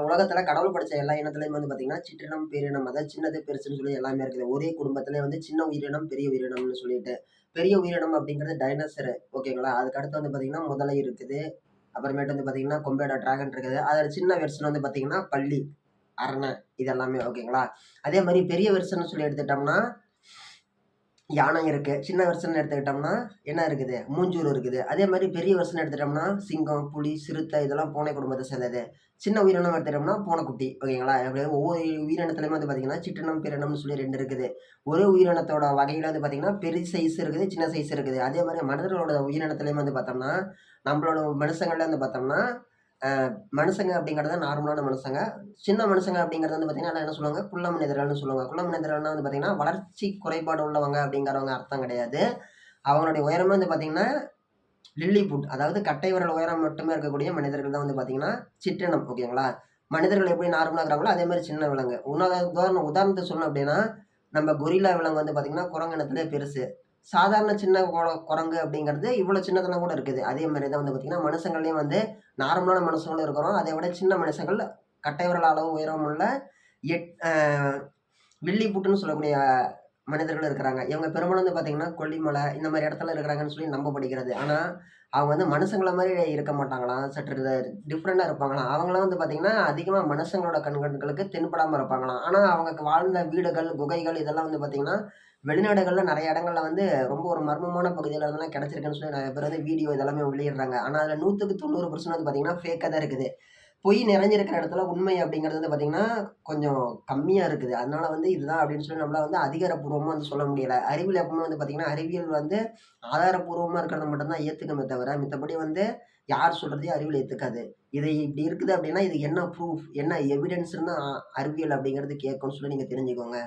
உலகத்துல கடவுள் படைச்ச எல்லா இனத்துலயும் வந்து பார்த்தீங்கன்னா, சிற்றினம், பேரினம் அதாவது சின்னது, பெருசுன்னு சொல்லி எல்லாமே இருக்குது. ஒரே குடும்பத்திலே வந்து சின்ன உயிரினம், பெரிய உயிரினம்னு சொல்லிட்டு. பெரிய உயிரினம் அப்படிங்கிறது டைனோசர் ஓகேங்களா? அதுக்கு அடுத்து வந்து பார்த்தீங்கன்னா, முதலை இருக்குது. அப்புறமேட்டு வந்து பார்த்தீங்கன்னா, கொம்பேடா டிராகன் இருக்குது. அதோட சின்ன வெர்ஷன் வந்து பார்த்தீங்கன்னா, பல்லி, அரணை இது எல்லாமே ஓகேங்களா? அதே மாரி பெரிய வெர்ஷன்னு சொல்லி எடுத்துட்டோம்னா யானை இருக்கு. சின்ன வெர்ஷன் எடுத்துக்கிட்டோம்னா, என்ன இருக்குது? மூஞ்சூர் இருக்குது. அதே மாரி பெரிய வெர்ஷன் எடுத்துட்டோம்னா, சிங்கம், புலி, சிறுத்தை இதெல்லாம் பூனை குடும்பத்த சேர்ந்தது. சின்ன உயிரினம் எடுத்துட்டோம்னா, பூனைக்குட்டி ஓகேங்களா? அப்படியே ஒவ்வொரு உயிரினத்திலயுமே வந்து பார்த்தீங்கன்னா, சிற்றினம், பேரினம்னு சொல்லி 2 இருக்குது. ஒரே உயிரினத்தோட வகையில வந்து பார்த்தீங்கன்னா, பெரிய சைஸ் இருக்குது, சின்ன சைஸ் இருக்குது. அதே மாரி மனிதர்களோட உயிரினத்திலயும் வந்து பார்த்தோம்னா, நம்மளோட மனுஷங்கள்ல வந்து பார்த்தோம்னா, அ மனுஷங்க அப்படிங்கிறது நார்மலான மனுஷங்க. சின்ன மனுஷங்க அப்படிங்கிறது வந்து பார்த்தீங்கன்னா, எல்லாம் என்ன சொல்லுவாங்க? குள்ள மனிதர்கள்னு சொல்லுவாங்க. குள்ள மனிதர்கள்னா வந்து பார்த்தீங்கன்னா, வளர்ச்சி குறைபாடு உள்ளவங்க அப்படிங்கிறவங்க அர்த்தம் கிடையாது. அவங்களுடைய உயரமே வந்து பார்த்தீங்கன்னா, லில்லிபுட் அதாவது கட்டை விரல் உயரம் மட்டுமே இருக்கக்கூடிய மனிதர்கள் தான் வந்து பார்த்தீங்கன்னா, சிற்றினம் ஓகேங்களா? மனிதர்கள் எப்படி நார்மலா இருக்கிறாங்களோ, அதே மாரி சின்ன விலங்கு. உதாரணத்துக்கு சொல்லணும் அப்படின்னா, நம்ம கொரில்லா விலங்கு வந்து பார்த்தீங்கன்னா, குரங்கு இனத்திலே பெருசு. சாதாரண சின்ன குரங்கு அப்படிங்கிறது இவ்வளோ சின்னதெல்லாம் கூட இருக்குது. அதே மாரி தான் வந்து பார்த்தீங்கன்னா, மனுஷங்கள்லயும் வந்து நார்மலான மனுஷங்களும் இருக்கிறோம். அதை விட சின்ன மனுஷங்கள் கட்டை விரல் அளவு உயரம் உள்ள எட் அ வில்லிபுட்டுன்னு சொல்லக்கூடிய மனிதர்கள் இருக்கிறாங்க. இவங்க பெரும்பாலும் வந்து பார்த்தீங்கன்னா, கொல்லிமலை இந்த மாரி இடத்துல இருக்கிறாங்கன்னு சொல்லி நம்பப்படுகிறது. ஆனா, அவங்க வந்து மனுஷங்கள மாரி இருக்க மாட்டாங்களாம். சற்று டிஃபரெண்ட்டா இருப்பாங்களாம். அவங்கலாம் வந்து பார்த்தீங்கன்னா, அதிகமா மனுஷங்களோட கண்களுக்கு தென்படாம இருப்பாங்களாம். ஆனா, அவங்க வாழ்ந்த வீடுகள், குகைகள் இதெல்லாம் வந்து பார்த்தீங்கன்னா, வெளிநாடுகள்ல நெறைய இடங்கள்ல வந்து ரொம்ப ஒரு மர்மமான பகுதியில இருந்தெல்லாம் கிடைச்சிருக்குன்னு சொல்லி நெறைய பேர் வந்து வீடியோ இதெல்லாமே வெளியிடுறாங்க. ஆனா, அதுல 100க்கு 90% வந்து பார்த்தீங்கன்னா, ஃபேக்கா தான் இருக்குது. பொய் நிறைஞ்சிருக்கிற இடத்துல உண்மை அப்படிங்கிறது வந்து பார்த்தீங்கன்னா, கொஞ்சம் கம்மியா இருக்குது. அதனால வந்து இதுதான் அப்படின்னு சொல்லி நம்மளால வந்து அதிகாரப்பூர்வமா வந்து சொல்ல முடியல. அறிவியல் எப்பவுமே வந்து பார்த்தீங்கன்னா, அறிவியல் வந்து ஆதாரப்பூர்வமா இருக்கிறத மட்டும் தான் ஏத்துக்குமே தவிர, மித்தபடி வந்து யார் சொல்றதையும் அறிவியல் ஏத்துக்காது. இது இப்படி இருக்குது அப்படின்னா, இது என்ன ப்ரூஃப், என்ன எவிடன்ஸ்ன்னு அறிவியல் அப்படிங்கிறது கேட்கும்னு சொல்லி நீங்க தெரிஞ்சுக்கோங்க.